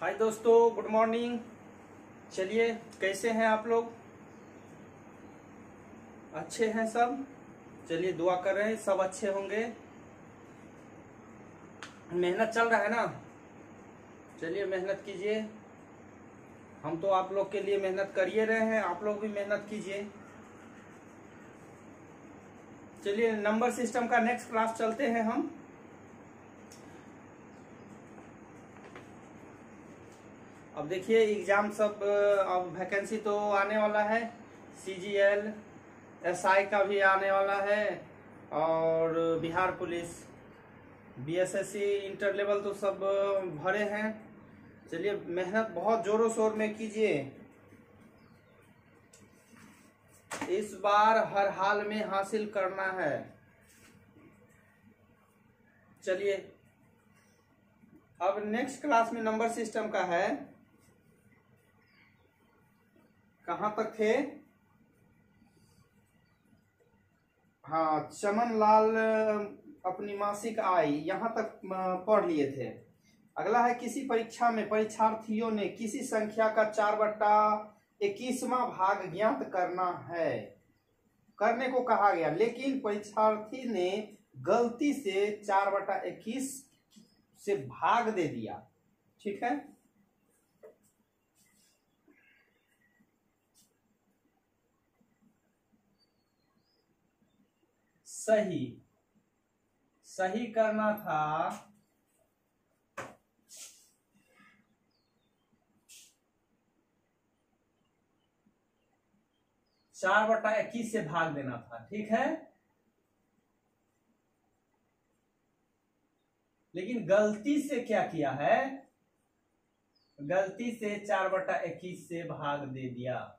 हाय दोस्तों, good morning. चलिए, कैसे हैं आप लोग? अच्छे हैं सब? चलिए, दुआ कर रहे हैं सब अच्छे होंगे। मेहनत चल रहा है ना? चलिए, मेहनत कीजिए। हम तो आप लोग के लिए मेहनत कर ही रहे हैं, आप लोग भी मेहनत कीजिए। चलिए, नंबर सिस्टम का नेक्स्ट क्लास चलते हैं हम। अब देखिए, एग्जाम सब अब वैकेंसी तो आने वाला है। CGL SI का भी आने वाला है और Bihar police BSSC inter level तो सब भरे हैं। चलिए, मेहनत बहुत जोरों शोर में कीजिए। इस बार हर हाल में हासिल करना है। चलिए, अब नेक्स्ट क्लास में नंबर सिस्टम का है। कहां तक थे? हाँ, चमन लाल अपनी मासिक आय यहां तक पढ़ लिए थे। अगला है, किसी परीक्षा में परीक्षार्थियों ने किसी संख्या का 4/21वां भाग ज्ञात करना है, करने को कहा गया, लेकिन परीक्षार्थी ने गलती से 4/21 से भाग दे दिया। ठीक है, सही सही करना था। 4/21 से भाग देना था। ठीक है, लेकिन गलती से क्या किया है? गलती से 4/21 से भाग दे दिया।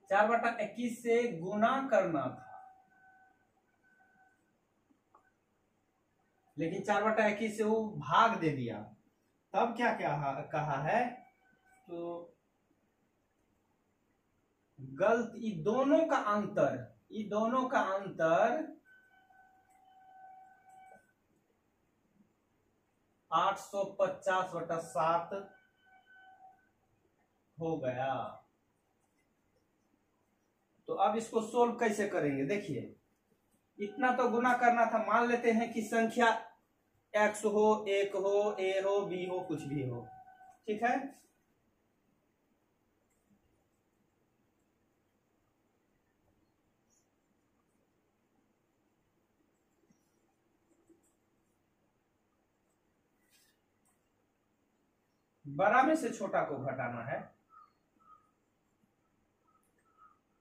चार बटा 21 से गुना करना था, लेकिन 4/21 से वो भाग दे दिया। तब क्या क्या कहा है? तो गलत, ये दोनों का अंतर 850/7 हो गया। तो अब इसको सोल्व कैसे करेंगे? देखिए, इतना तो गुना करना था। मान लेते हैं कि संख्या x हो, 1 हो, a हो, b हो, कुछ भी हो। ठीक है, बड़ा में से छोटा को घटाना है।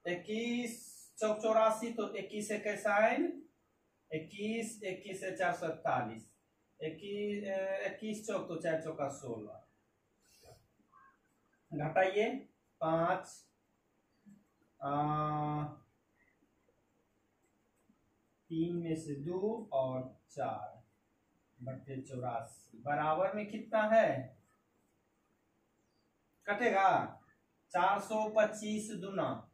21 चौक 84, तो 21 से कैसा है? 21 से 441, 21 चौक तो 4 चौका 16, घटाइए 5, 3 में से 2 और 4/84 बराबर में कितना है? कटेगा 425 दूना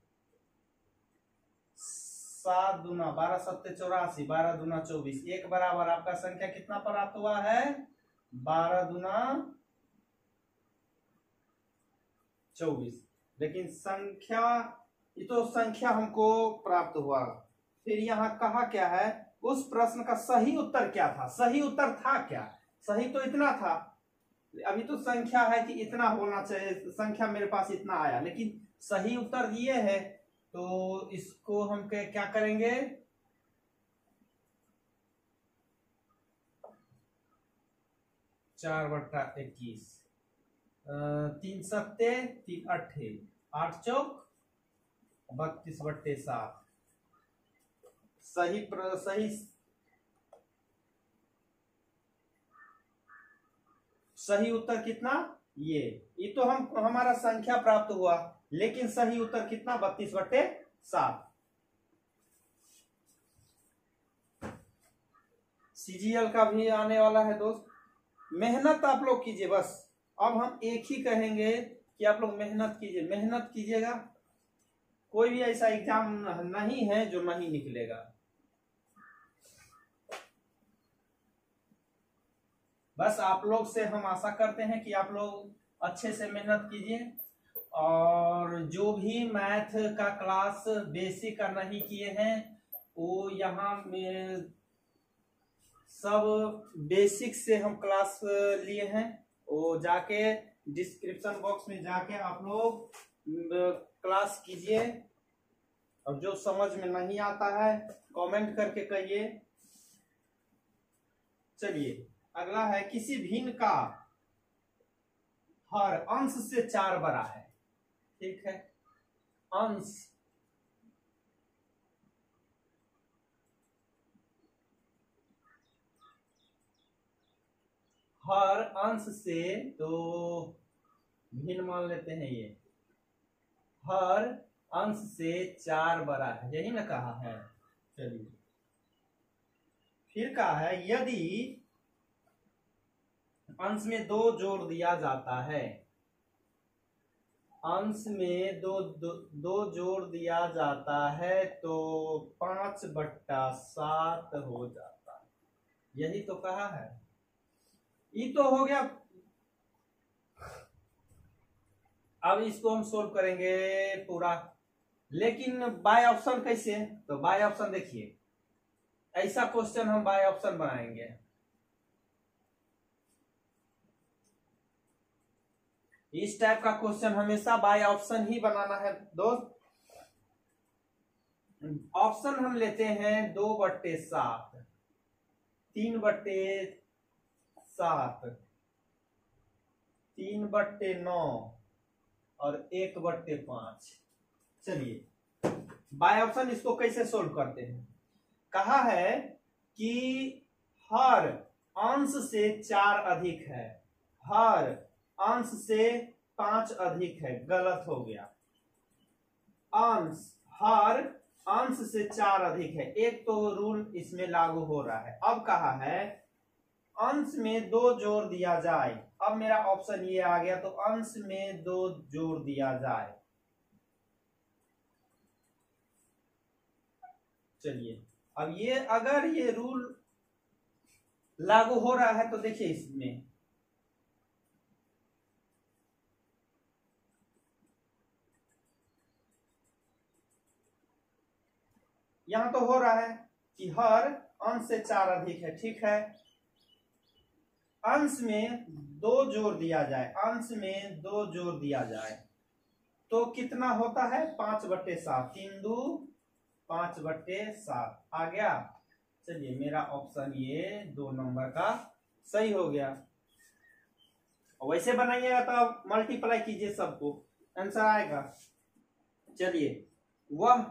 7 दूना 12 7 84, 12 दूना 24, एक बराबर आपका संख्या कितना प्राप्त हुआ है? 12 दूना 24। लेकिन संख्या, ये तो संख्या हमको प्राप्त हुआ। फिर यहाँ कहा क्या है? उस प्रश्न का सही उत्तर क्या था? सही उत्तर था क्या? सही तो इतना था। अभी तो संख्या है कि इतना होना चाहिए, संख्या मेरे पास इतना आया, लेकिन सही उत्तर ये है। तो इसको हम क्या करेंगे? 4/21, 3 सत्ते 3 अट्ठे, 8 चौक 32/7। सही सही उत्तर कितना? ये तो हमारा संख्या प्राप्त हुआ, लेकिन सही उत्तर कितना? 32/7। सीजीएल का भी आने वाला है दोस्त। मेहनत आप लोग कीजिए बस। अब हम एक ही कहेंगे कि आप लोग मेहनत कीजिए, मेहनत कीजिएगा। कोई भी ऐसा एग्जाम नहीं है जो नहीं निकलेगा। बस आप लोग से हम आशा करते हैं कि आप लोग अच्छे से मेहनत कीजिए, और जो भी मैथ का क्लास बेसिक का नहीं किए हैं वो यहाँ में सब बेसिक से हम क्लास लिए हैं, वो जाके डिस्क्रिप्शन बॉक्स में जाके आप लोग क्लास कीजिए। और जो समझ में नहीं आता है कमेंट करके कहिए। चलिए अगला है, किसी भिन्न का हर अंश से 4 बड़ा है। ठीक है, अंश हर अंश से, तो भिन्न मान लेते हैं, ये हर अंश से 4 बड़ा है, यही ना कहा है। चलिए फिर कहा है, यदि अंश में 2 जोड़ दिया जाता है, अंश में दो जोड़ दिया जाता है तो 5/7 हो जाता है, यही तो कहा है। ये तो हो गया। अब इसको हम सोल्व करेंगे पूरा, लेकिन बाय ऑप्शन कैसे? तो बाय ऑप्शन देखिए, ऐसा क्वेश्चन हम बाय ऑप्शन बनाएंगे। इस टाइप का क्वेश्चन हमेशा बाय ऑप्शन ही बनाना है दोस्त। ऑप्शन हम लेते हैं 2/7, 3/7, 3/9 और 1/5। चलिए बाय ऑप्शन इसको कैसे सोल्व करते हैं। कहा है कि हर अंश से 4 अधिक है, हर अंश से 5 अधिक है, गलत हो गया। अंश, हर अंश से 4 अधिक है, एक तो रूल इसमें लागू हो रहा है। अब कहा है अंश में 2 जोड़ दिया जाए। अब मेरा ऑप्शन ये आ गया, तो अंश में 2 जोड़ दिया जाए। चलिए अब ये अगर ये रूल लागू हो रहा है तो देखिए इसमें यहां तो हो रहा है कि हर अंश से 4 अधिक है। ठीक है, अंश में 2 जोड़ दिया जाए, अंश में 2 जोड़ दिया जाए तो कितना होता है? 5/7, 3 2 5/7 आ गया। चलिए मेरा ऑप्शन ये 2 नंबर का सही हो गया। वैसे बनाइएगा तो मल्टीप्लाई कीजिए सबको, आंसर आएगा। चलिए वह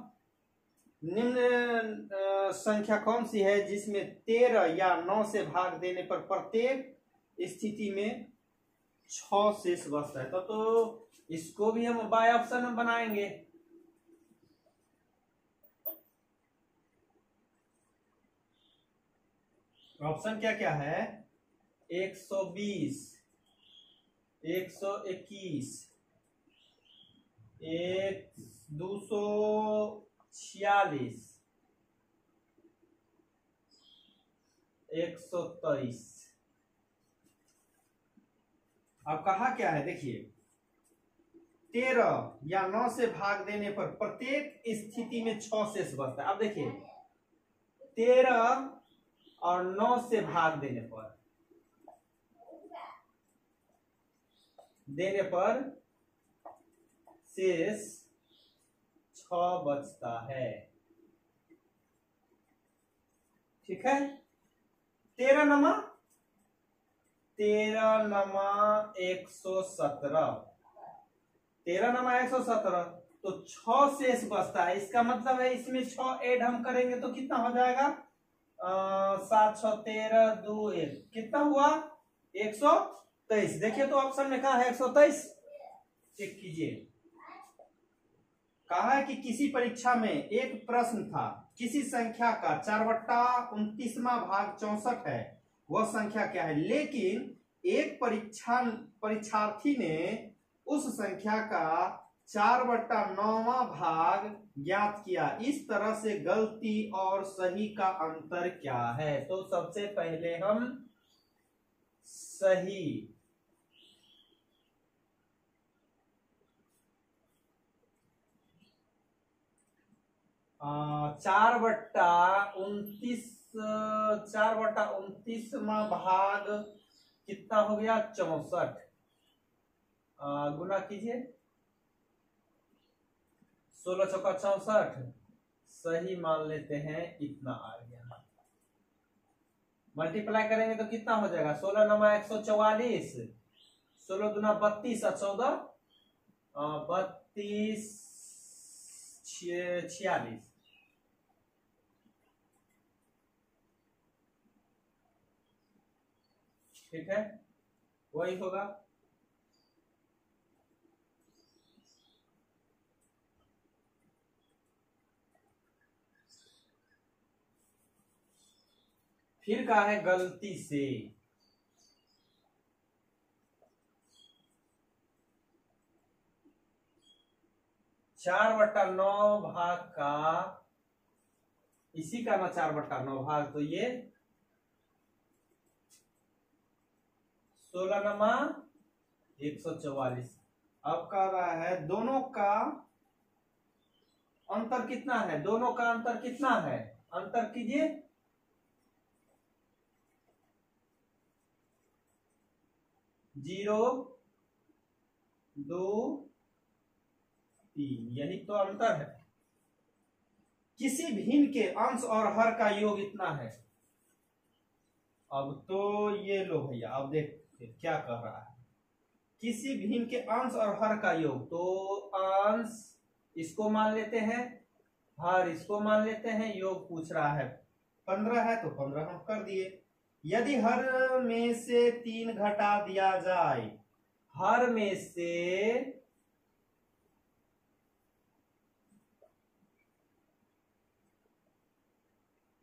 निम्न संख्या कौन सी है जिसमें 13 या 9 से भाग देने पर प्रत्येक स्थिति में 6 शेष बचता है। तो इसको भी हम बाय ऑप्शन में बनाएंगे। ऑप्शन क्या क्या है? 120, 121, 246, 123। अब कहा क्या है देखिए, 13 या 9 से भाग देने पर प्रत्येक स्थिति में 6 शेष बचता है। अब देखिए 13 और 9 से भाग देने पर शेष 6 बचता है। ठीक है, 13 नमा 117, 13 नमा 117 तो 6 शेष बचता है। इसका मतलब है इसमें 6 ऐड हम करेंगे तो कितना हो जाएगा? 7 6 13 2 1, कितना हुआ? 123। देखिए तो ऑप्शन में कहा है 123, चेक कीजिए। कहा है कि किसी परीक्षा में एक प्रश्न था, किसी संख्या का 4/29वां भाग 64 है, वह संख्या क्या है। लेकिन एक परीक्षार्थी ने उस संख्या का 4/9वां भाग ज्ञात किया। इस तरह से गलती और सही का अंतर क्या है। तो सबसे पहले हम सही 4/29वां भाग कितना हो गया 64, गुना कीजिए 16 चौका 64, सही मान लेते हैं इतना आ गया। मल्टीप्लाई करेंगे तो कितना हो जाएगा 16 नमा 144, 16 दूना 32 और 14 32 46, ठीक है वही होगा। फिर कहा है गलती से, चार बट्टा नौ भाग का, इसी का ना 4/9 भाग, तो ये 16 नमा 144। अब कह रहा है दोनों का अंतर कितना है, दोनों का अंतर कितना है, अंतर कीजिए 0 2 3, यही तो अंतर है। किसी भिन्न के अंश और हर का योग इतना है। अब तो ये लो भैया, अब देख क्या कह रहा है, किसी भिन्न के अंश और हर का योग, तो अंश इसको मान लेते हैं, हर इसको मान लेते हैं, योग पूछ रहा है 15 है तो 15 हम कर दिए। यदि हर में से 3 घटा दिया जाए, हर में से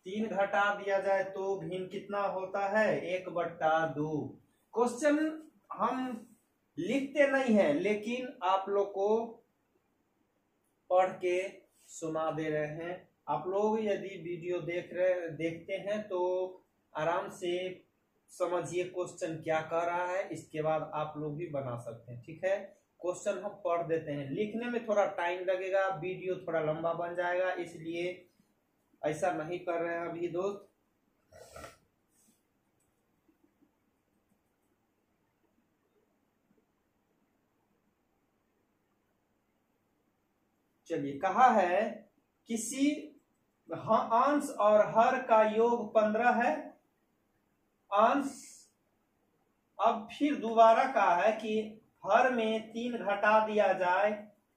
3 घटा दिया जाए तो भिन्न कितना होता है 1/2। क्वेश्चन हम लिखते नहीं है, लेकिन आप लोग को पढ़ के सुना दे रहे हैं। आप लोग यदि वीडियो देखते हैं तो आराम से समझिए क्वेश्चन क्या कह रहा है, इसके बाद आप लोग भी बना सकते हैं। ठीक है, क्वेश्चन हम पढ़ देते हैं, लिखने में थोड़ा टाइम लगेगा, वीडियो थोड़ा लंबा बन जाएगा, इसलिए ऐसा नहीं कर रहे हैं अभी दोस्त। चलिए, कहा है किसी अंश और हर का योग 15 है, अंश। अब फिर दोबारा कहा है कि हर में 3 घटा दिया जाए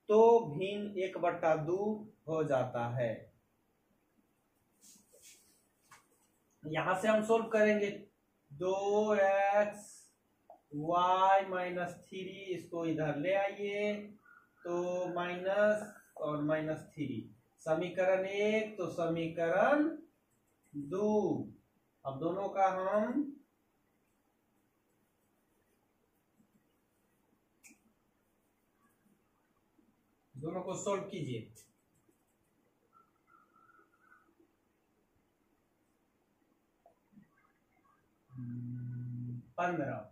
तो भिन्न 1/2 हो जाता है। यहां से हम सोल्व करेंगे, 2x y -3, इसको इधर ले आइए तो माइनस और -3, समीकरण 1 तो समीकरण 2। अब दोनों का हम दोनों को सोल्व कीजिए। 15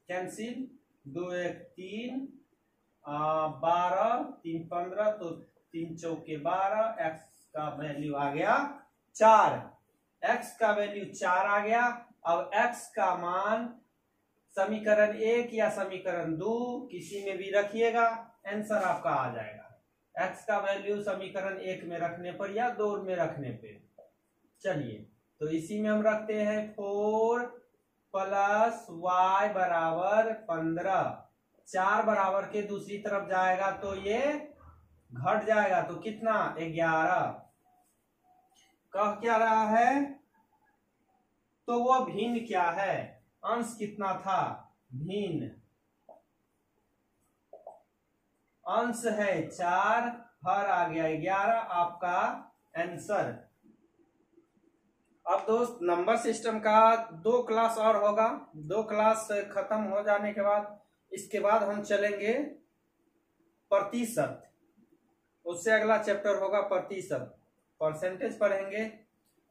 कैंसिल, 2 1 3, 12 3 15, तो 3 चौके 12, x का वैल्यू आ गया 4, x का वैल्यू 4 आ गया। अब x का मान समीकरण 1 या समीकरण 2 किसी में भी रखिएगा, आंसर आपका आ जाएगा। x का वैल्यू समीकरण 1 में रखने पर या 2 में रखने पे। चलिए, तो इसी में हम रखते हैं 4 + y = 15, 4 बराबर के दूसरी तरफ जाएगा तो ये घट जाएगा, तो कितना 11। कह क्या रहा है, तो वो भिन्न क्या है, अंश कितना था भिन्न, अंश है 4, हर आ गया 11, आपका आंसर। अब दोस्त नंबर सिस्टम का 2 क्लास और होगा, 2 क्लास खत्म हो जाने के बाद इसके बाद हम चलेंगे प्रतिशत, उससे अगला चैप्टर होगा प्रतिशत, परसेंटेज पढ़ेंगे।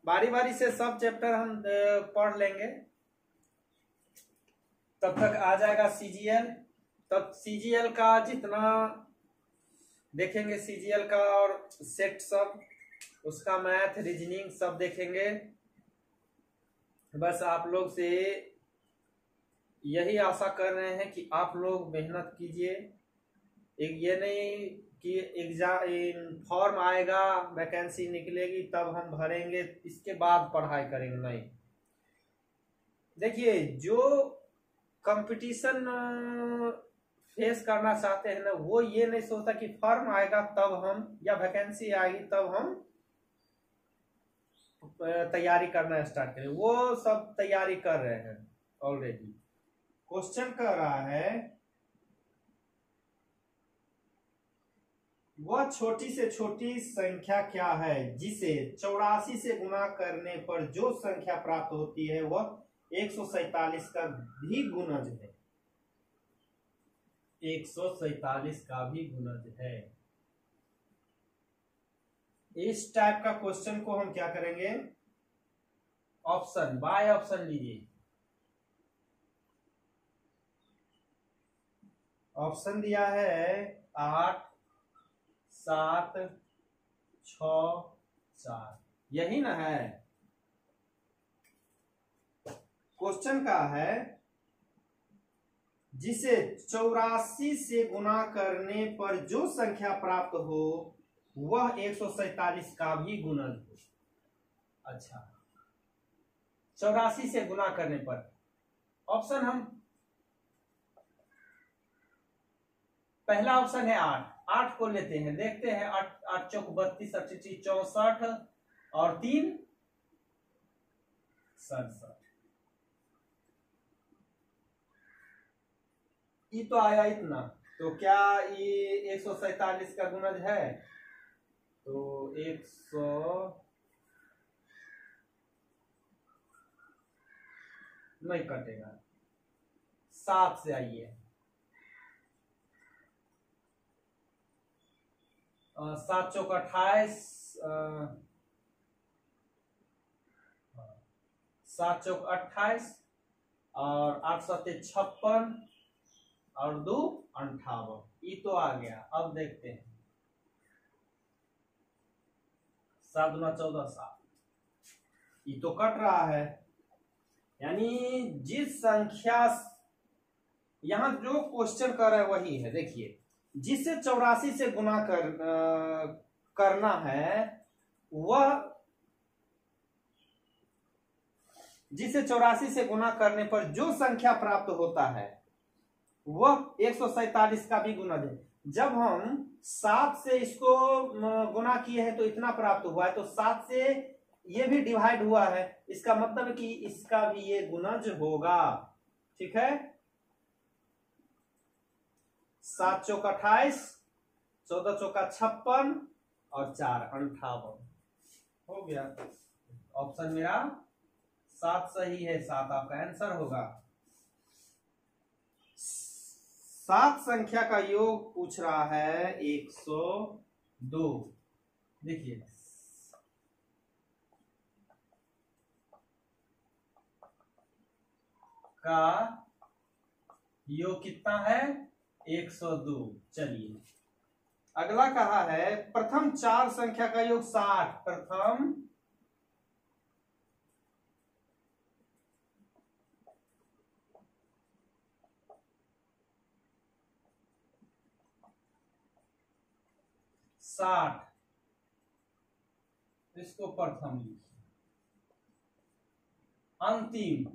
बारी बारी से सब चैप्टर हम पढ़ लेंगे, तब तक आ जाएगा सीजीएल। तब सीजीएल का जितना देखेंगे, सीजीएल का और सेट सब, उसका मैथ रीजनिंग सब देखेंगे। बस आप लोग से यही आशा कर रहे हैं कि आप लोग मेहनत कीजिए। एक ये नहीं कि एग्जाम फॉर्म आएगा, वैकेंसी निकलेगी तब हम भरेंगे, इसके बाद पढ़ाई करेंगे, नहीं। देखिए, जो कंपटीशन फेस करना चाहते हैं ना, वो ये नहीं सोचता कि फॉर्म आएगा तब हम, या वैकेंसी आएगी तब हम तैयारी करना स्टार्ट करें। वो सब तैयारी कर रहे हैं ऑलरेडी। क्वेश्चन कर रहा है, वह छोटी से छोटी संख्या क्या है जिसे 84 से गुणा करने पर जो संख्या प्राप्त होती है वह 147 का भी गुणज है। 147 का भी गुणज है। इस टाइप का क्वेश्चन को हम क्या करेंगे, ऑप्शन बाय ऑप्शन लीजिए। ऑप्शन दिया है 8, 7, 6, 4, यही ना है। क्वेश्चन का है जिसे 84 से गुणा करने पर जो संख्या प्राप्त हो वह 147 का भी गुणज हो। अच्छा, 84 से गुणा करने पर ऑप्शन हम, पहला ऑप्शन है 8, 8 को लेते हैं, देखते हैं। 8 8 चौक 32, 88 64 और 3 67। ये तो आया इतना, तो क्या ये 147 का गुणज है? तो 100 नहीं कटेगा, 7 से आइए। 7 चौक 28, 7 चौक 28 और 8 सत्ते 56 और 2 58, ये तो आ गया। अब देखते हैं, 7 दूना 14, 7, ये तो कट रहा है। यानी जिस संख्या, यहां जो क्वेश्चन कर रहा है वही है। देखिए, जिसे 84 से गुणा करना है वह, जिसे 84 से गुणा करने पर जो संख्या प्राप्त होता है वह 147 का भी गुणज है। जब हम 7 से इसको गुणा किए हैं तो इतना प्राप्त हुआ है, तो 7 से ये भी डिवाइड हुआ है, इसका मतलब है कि इसका भी ये गुणज होगा। ठीक है, 7 चौक 28, 14 चौका 56 और 4 58, हो गया। ऑप्शन मेरा 7 सही है, 7 आपका आंसर होगा। 7 संख्या का योग पूछ रहा है 102। देखिए, का योग कितना है? 102। चलिए, अगला कहा है प्रथम 4 संख्या का योग 60। प्रथम 60, इसको प्रथम लिखिए। अंतिम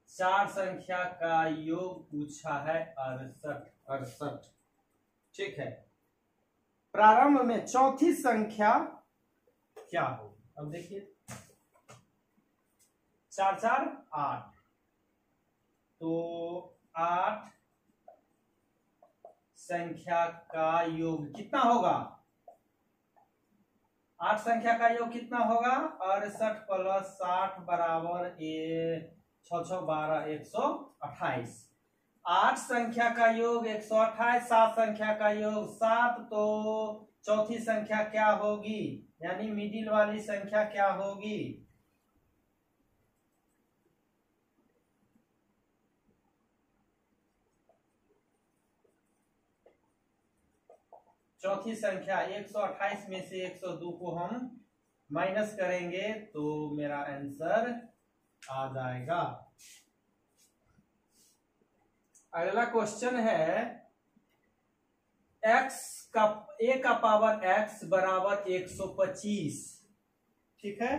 4 संख्या का योग पूछा है 68। ठीक है, प्रारंभ में चौथी संख्या क्या होगी? अब देखिए, 4 4 8, तो 8 संख्या का योग कितना होगा? 8 संख्या का योग कितना होगा? 68 प्लस 60 बराबर 6 6 12 128। 8 संख्या का योग 128, 7 संख्या का योग 7, तो चौथी संख्या क्या होगी, यानी मिडिल वाली संख्या क्या होगी? चौथी संख्या 128 में से 102 को हम माइनस करेंगे तो मेरा आंसर आ जाएगा। अगला क्वेश्चन है x का a का पावर x बराबर 125, ठीक है,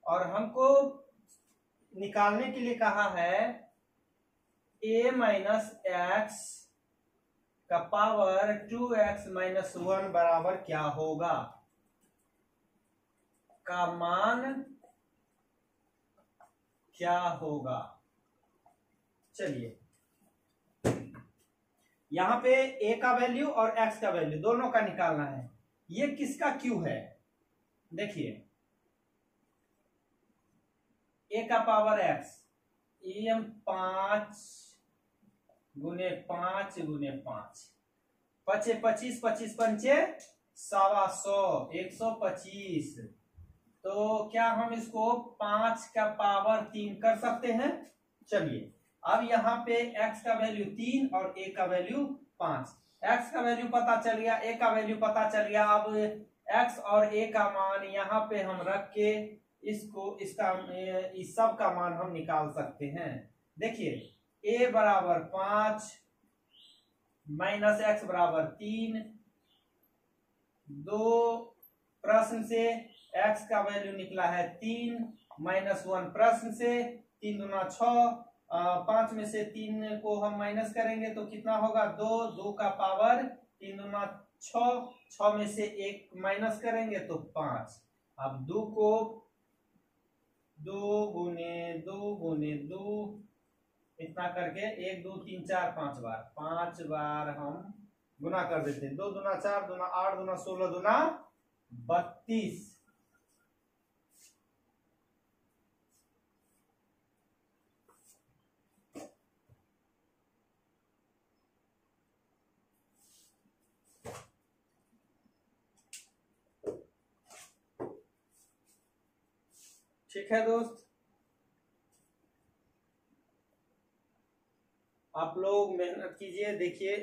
और हमको निकालने के लिए कहा है a माइनस एक्स का पावर 2x माइनस 1 बराबर क्या होगा, का मान क्या होगा। चलिए यहां पे a का वैल्यू और x का वैल्यू दोनों का निकालना है। ये किसका q है? देखिए a का पावर x, em 5 गुने 5 गुने 5, 5 25, 25 पंचे 125, 125। तो क्या हम इसको 5 का पावर 3 कर सकते हैं? चलिए अब यहाँ पे x का वैल्यू 3 और a का वैल्यू 5, x का वैल्यू पता चल गया, a का वैल्यू पता चल गया। अब x और a का मान यहाँ पे हम रख के इसको इस सब का मान हम निकाल सकते हैं। देखिए a बराबर 5 माइनस x बराबर 3, 2 प्रश्न से x का वैल्यू निकला है 3 माइनस 1 प्रश्न से, 3 दूना 6, 5 में से 3 को हम माइनस करेंगे तो कितना होगा 2, 2 का पावर 3 दूना 6, 6 में से 1 माइनस करेंगे तो 5। अब 2 को 2 गुने 2 गुने 2 इतना करके 1 2 3 4 5 बार हम गुना कर देते हैं। 2 दूना 4 दूना 8 दूना 16 दूना 32। ठीक है दोस्त, आप लोग मेहनत कीजिए। देखिए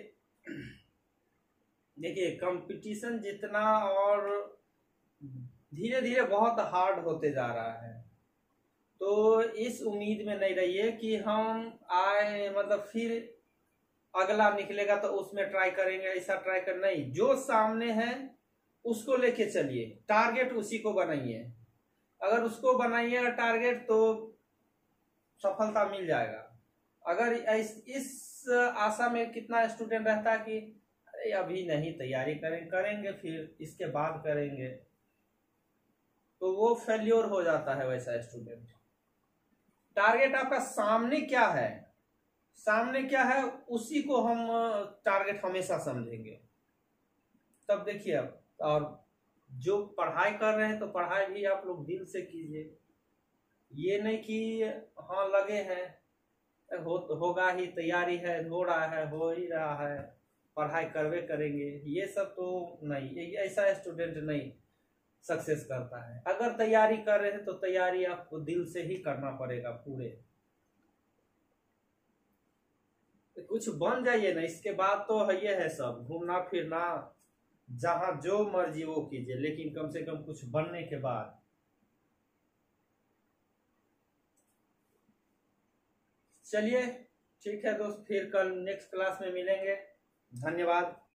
देखिए कंपटीशन जितना और धीरे धीरे बहुत हार्ड होते जा रहा है, तो इस उम्मीद में नहीं रहिए कि हम आए मतलब फिर अगला निकलेगा तो उसमें ट्राई करेंगे, ऐसा ट्राई कर नहीं, जो सामने है उसको लेके चलिए, टारगेट उसी को बनाइए। अगर उसको बनाइएगा टारगेट तो सफलता मिल जाएगा। अगर इस आशा में कितना स्टूडेंट रहता है कि अरे अभी नहीं तैयारी करेंगे फिर इसके बाद करेंगे, तो वो फेल्योर हो जाता है वैसा स्टूडेंट। टारगेट आपका सामने क्या है, सामने क्या है उसी को हम टारगेट हमेशा समझेंगे। तब देखिए अब, और जो पढ़ाई कर रहे हैं तो पढ़ाई भी आप लोग दिल से कीजिए, ये नहीं कि हाँ लगे हैं होगा ही, तैयारी है, हो रहा है, हो ही रहा है, पढ़ाई करवे करेंगे, ये सब तो नहीं, ऐसा स्टूडेंट नहीं सक्सेस करता है। अगर तैयारी कर रहे हैं तो तैयारी आपको दिल से ही करना पड़ेगा पूरे, कुछ बन जाइए ना, इसके बाद तो है ये है सब घूमना फिरना, जहां जो मर्जी वो कीजिए, लेकिन कम से कम कुछ बनने के बाद। चलिए ठीक है दोस्त, फिर कल नेक्स्ट क्लास में मिलेंगे। धन्यवाद।